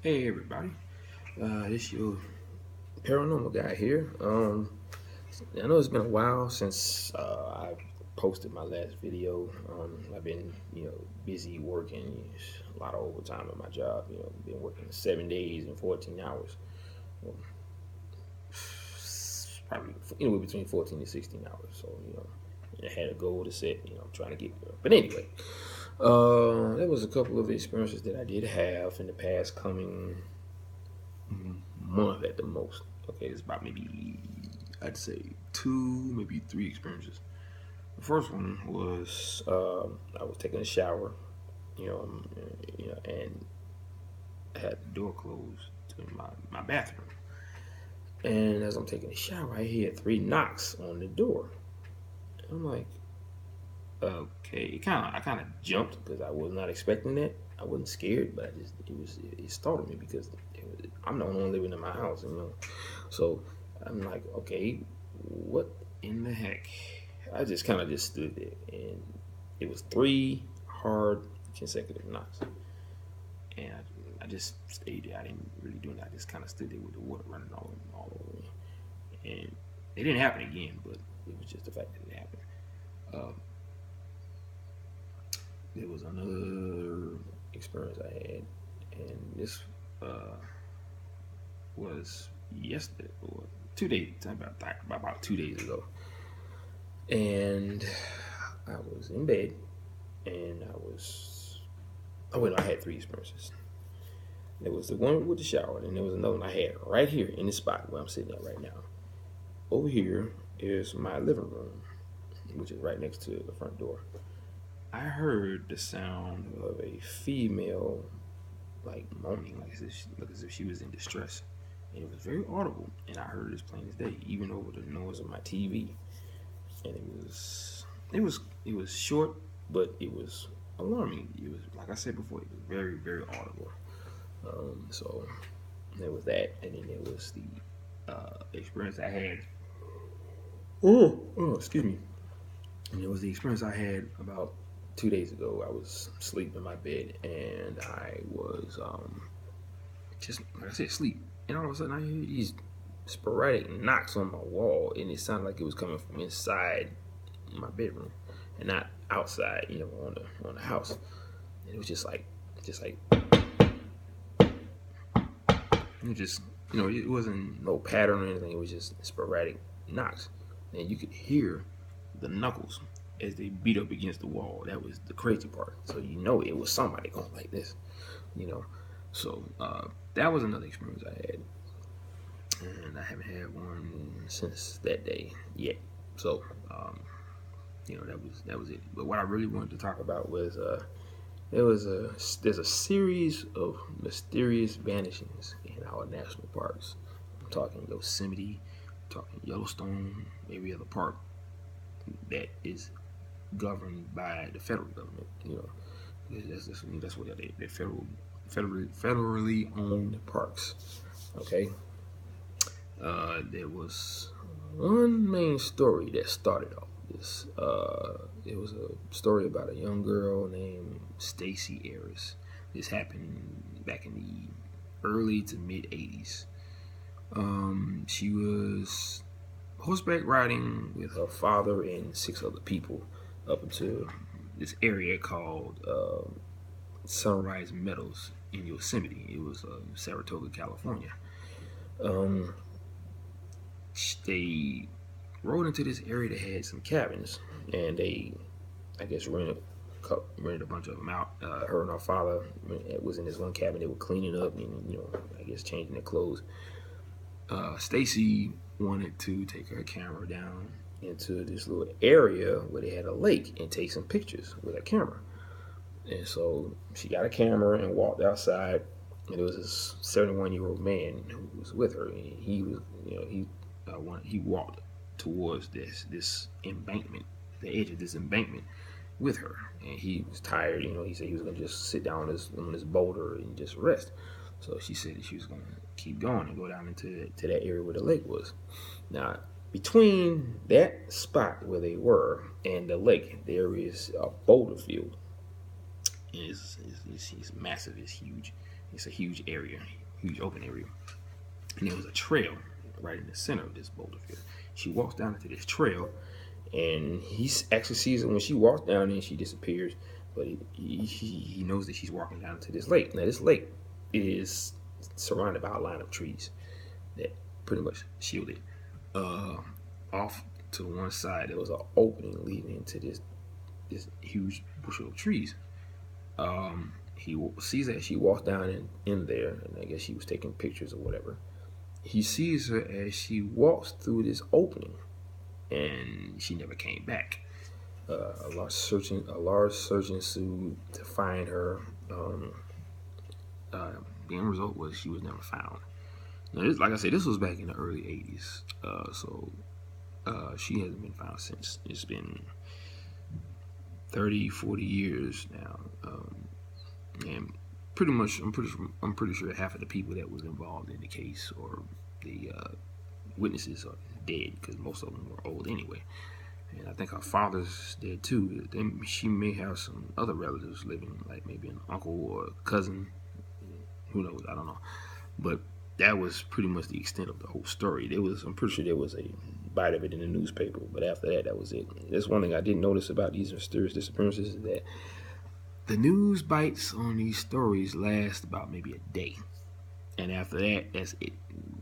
Hey everybody, this your paranormal guy here. I know it's been a while since I posted my last video. I've been, busy working, a lot of overtime at my job. Been working 7 days and 14 hours. Well, probably anywhere between 14 and 16 hours. So I had a goal to set. I'm trying to get there. But anyway, there was a couple of experiences that I did have in the past coming month at the most. Okay, it's about maybe I'd say two, maybe three experiences. The first one was I was taking a shower, and I had the door closed to my bathroom. And as I'm taking a shower, I hear three knocks on the door. I'm like, okay. I kind of jumped because I was not expecting that. I wasn't scared, but it startled me because I'm the only one living in my house. So I'm like, okay, what in the heck? I just kind of just stood there, and it was three hard consecutive knocks, and I just stayed there. I didn't really do anything. I just kind of stood there with the water running all over me, and it didn't happen again, but it was just the fact that it happened. There was another experience I had, and this was yesterday or 2 days, about 2 days ago, and I was in bed, and I had three experiences. There was the one with the shower, and there was another one I had right here in the spot where I'm sitting at right now. Over here is my living room, which is right next to the front door. I heard the sound of a female, like moaning, like as if she was in distress, and it was very audible. And I heard it as plain as day, even over the noise of my TV. And it was short, but it was alarming. It was, like I said before, it was very, very audible. So there was that, and then there was the experience I had. Excuse me. And it was the experience I had about 2 days ago. I was asleep in my bed, and I was just, like I said, sleep. And all of a sudden, I hear these sporadic knocks on my wall, and it sounded like it was coming from inside my bedroom and not outside, on the house. And it was just like it just, it wasn't no pattern or anything. It was just sporadic knocks, and you could hear the knuckles as they beat up against the wall. That was the crazy part. So it was somebody going like this, So that was another experience I had, and I haven't had one since that day yet. So that was it. But what I really wanted to talk about was there's a series of mysterious vanishings in our national parks. I'm talking Yosemite, I'm talking Yellowstone, every other park that is governed by the federal government. That's what they're federally owned parks. Okay. There was one main story that started off this. It was a story about a young girl named Stacy Ares. This happened back in the early to mid 80s. She was horseback riding with her father and six other people up into this area called Sunrise Meadows in Yosemite. It was Saratoga, California. They rode into this area that had some cabins, and they, I guess, rented a bunch of them out. Her and her father was in this one cabin. They were cleaning up and, I guess, changing their clothes. Stacy wanted to take her camera down into this little area where they had a lake and take some pictures with a camera. And so she got a camera and walked outside, and there was this 71-year-old man who was with her, and he was, he walked towards this embankment, the edge of this embankment, with her, and he was tired. He said he was gonna just sit down on this boulder and just rest. So she said that she was gonna keep going and go down into that area where the lake was. Now, between that spot where they were and the lake, there is a boulder field. It's massive. It's huge. It's a huge area, huge open area, and there was a trail right in the center of this boulder field. She walks down into this trail, and he actually sees her when she walks down, and she disappears. But he knows that she's walking down to this lake. Now, this lake is surrounded by a line of trees that pretty much shield it. Off to one side, there was an opening leading into this huge bushel of trees. He sees that she walks down in there, and I guess she was taking pictures or whatever. He sees her as she walks through this opening, and she never came back. A large search ensued to find her. The end result was she was never found. Now, like I said, this was back in the early 80s, so she hasn't been found since. It's been 30, 40 years now, and pretty much, I'm pretty sure half of the people that was involved in the case or the witnesses are dead, because most of them were old anyway. And I think her father's dead too. Then she may have some other relatives living, like maybe an uncle or a cousin. Who knows? I don't know. But that was pretty much the extent of the whole story. I'm pretty sure there was a bite of it in the newspaper, but after that, that was it. That's one thing I didn't notice about these mysterious disappearances, is that the news bites on these stories last about maybe a day. And after that, that's it.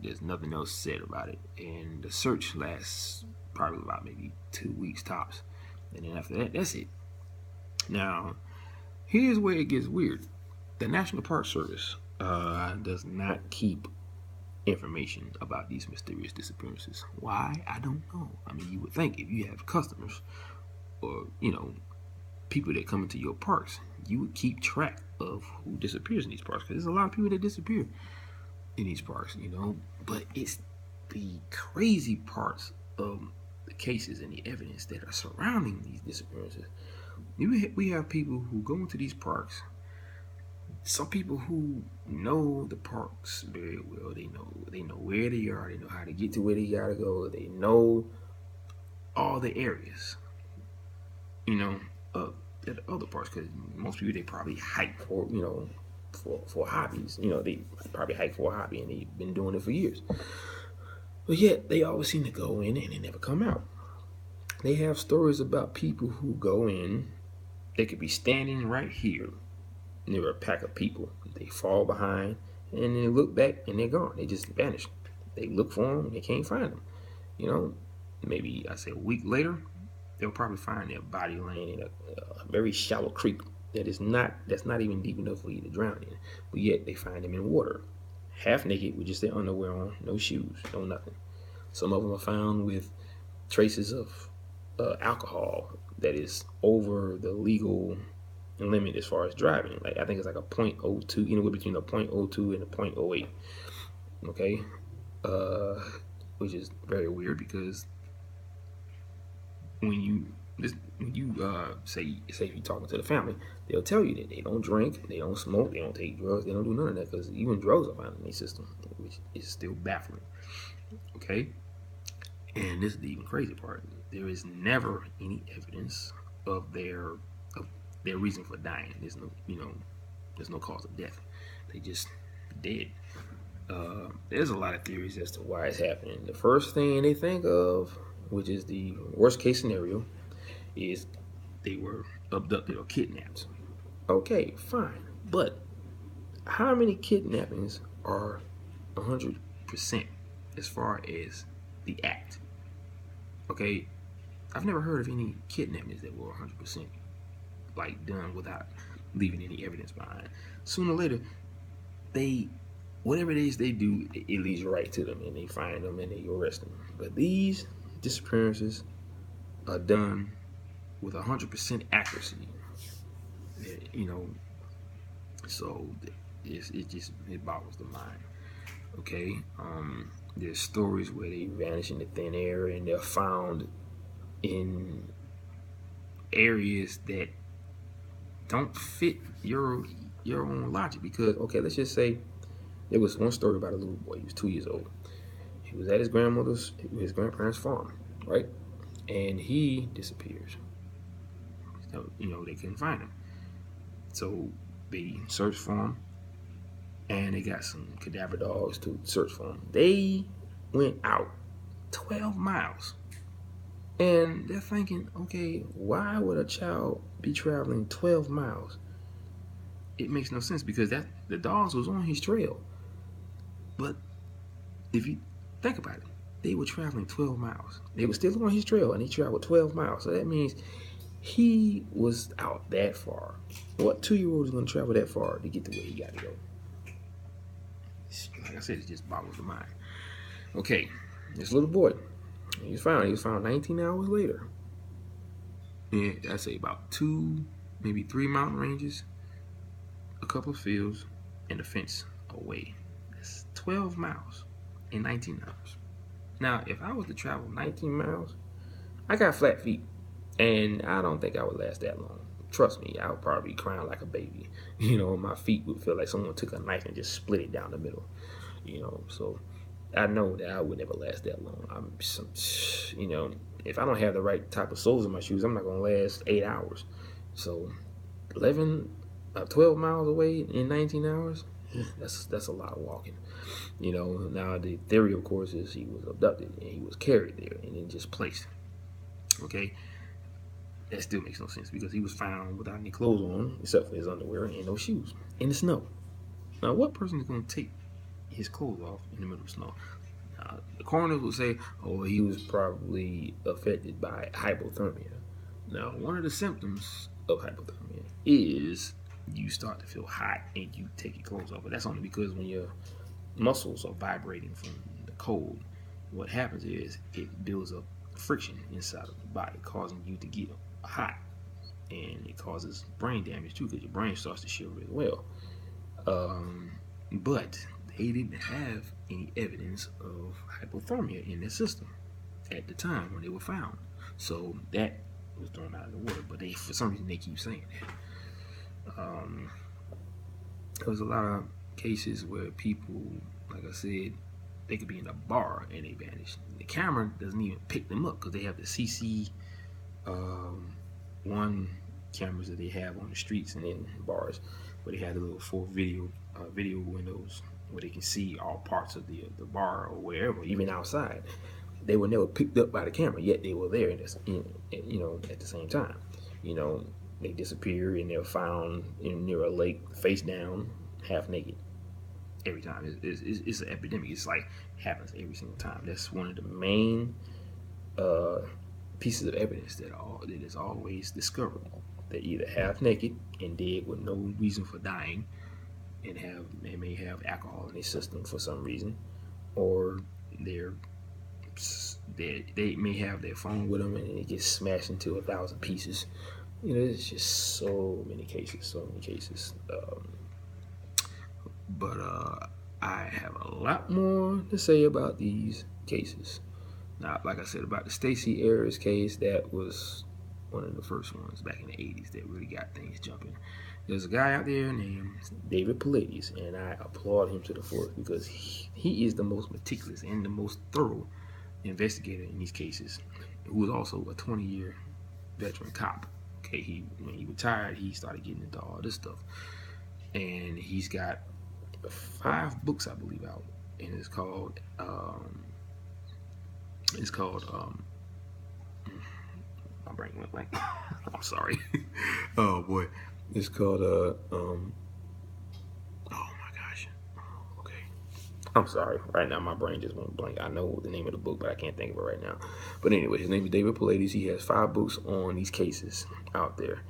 There's nothing else said about it. And the search lasts probably about maybe 2 weeks tops. And then after that, that's it. Now, here's where it gets weird. The National Park Service does not keep information about these mysterious disappearances. Why? I don't know. I mean, you would think if you have customers or, people that come into your parks, you would keep track of who disappears in these parks, because there's a lot of people that disappear in these parks, but it's the crazy parts of the cases and the evidence that are surrounding these disappearances. We have people who go into these parks, some people who know the parks very well. They know where they are, they know how to get to where they gotta go, they know all the areas, at other parts, because most people, they probably hike for hobbies. They probably hike for a hobby, and they've been doing it for years. But yet they always seem to go in and they never come out. They have stories about people who go in. They could be standing right here near a pack of people. They fall behind, and they look back and they're gone. They just vanish. They look for them, and they can't find them. Maybe I say a week later, they'll probably find their body laying in a very shallow creek that's not even deep enough for you to drown in. But yet they find them in water, half naked with just their underwear on, no shoes, no nothing. Some of them are found with traces of alcohol that is over the legal limit as far as driving. Like, I think it's like a 0.02, anywhere between a 0.02 and a 0.08. Okay, which is very weird, because when you say if you're talking to the family, they'll tell you that they don't drink, they don't smoke, they don't take drugs, they don't do none of that, because even drugs are found in their system, which is still baffling. Okay, and this is the even crazy part. There is never any evidence of their reason for dying. There's no cause of death. They just dead. There's a lot of theories as to why it's happening. The first thing they think of, which is the worst case scenario, is they were abducted or kidnapped. Okay, fine. But how many kidnappings are 100% as far as the act? Okay, I've never heard of any kidnappings that were 100% like done without leaving any evidence behind. Sooner or later, whatever it is they do, it leads right to them, and they find them and they arrest them. But these disappearances are done with 100% accuracy. So it boggles the mind. Okay, there's stories where they vanish into thin air, and they're found in areas that don't fit your own logic. Because, okay, let's just say there was one story about a little boy. He was 2 years old. He was at his grandparents' farm, right? And he disappears. So, they couldn't find him. So they searched for him, and they got some cadaver dogs to search for him. They went out 12 miles. And they're thinking, okay, why would a child be traveling 12 miles? It makes no sense because the dogs was on his trail. But if you think about it, they were traveling 12 miles. They were still on his trail, and he traveled 12 miles. So that means he was out that far. What 2-year-old is going to travel that far to get to where he got to go? Like I said, it just boggles the mind. Okay, this little boy, he was found 19 hours later. And I'd say about 2, maybe 3 mountain ranges, a couple of fields, and a fence away. That's 12 miles in 19 hours. Now, if I was to travel 19 miles, I got flat feet, and I don't think I would last that long. Trust me, I would probably be crying like a baby. My feet would feel like someone took a knife and just split it down the middle. So I know that I would never last that long. If I don't have the right type of soles in my shoes, I'm not going to last 8 hours. So 12 miles away in 19 hours, that's a lot of walking. Now the theory, of course, is he was abducted and he was carried there and then just placed. Okay, that still makes no sense because he was found without any clothes on except for his underwear and no shoes in the snow. Now, what person is going to take his clothes off in the middle of snow? The coroners would say, oh, he was probably affected by hypothermia. Now, one of the symptoms of hypothermia is you start to feel hot and you take your clothes off. But that's only because when your muscles are vibrating from the cold, what happens is it builds up friction inside of the body, causing you to get hot. And it causes brain damage too because your brain starts to shiver as well. But they didn't have any evidence of hypothermia in their system at the time when they were found. So that was thrown out in the water. But for some reason, they keep saying that. There was a lot of cases where people, like I said, they could be in a bar and they vanish. The camera doesn't even pick them up because they have the CC1 cameras that they have on the streets and in bars, where they had the little 4 video windows where they can see all parts of the bar or wherever, even outside. They were never picked up by the camera, yet they were there at the same time. They disappear and they're found near a lake, face down, half naked. Every time. It's an epidemic. It's like happens every single time. That's one of the main pieces of evidence that is always discovered. They're either half naked and dead with no reason for dying, and they may have alcohol in their system for some reason, or they may have their phone with them and it gets smashed into 1,000 pieces. There's just so many cases. But I have a lot more to say about these cases. Now, like I said about the Stacy Ares case, that was one of the first ones back in the 80s that really got things jumping. There's a guy out there named David Paulides, and I applaud him to the fullest because he is the most meticulous and the most thorough investigator in these cases, who was also a 20-year veteran cop. Okay, when he retired, he started getting into all this stuff, and he's got 5 books, I believe, out, and it's called my brain went blank. I'm sorry. Oh boy, it's called oh my gosh. Okay, I'm sorry. Right now, my brain just went blank. I know the name of the book, but I can't think of it right now. But anyway, his name is David Paulides. He has 5 books on these cases out there.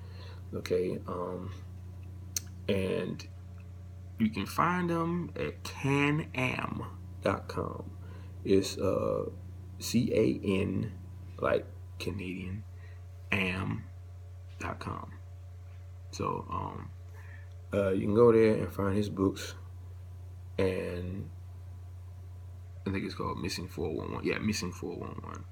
Okay, and you can find them at canam.com. It's CAN, like Canadian, am.com. So you can go there and find his books, and I think it's called Missing 411. Yeah, Missing 411.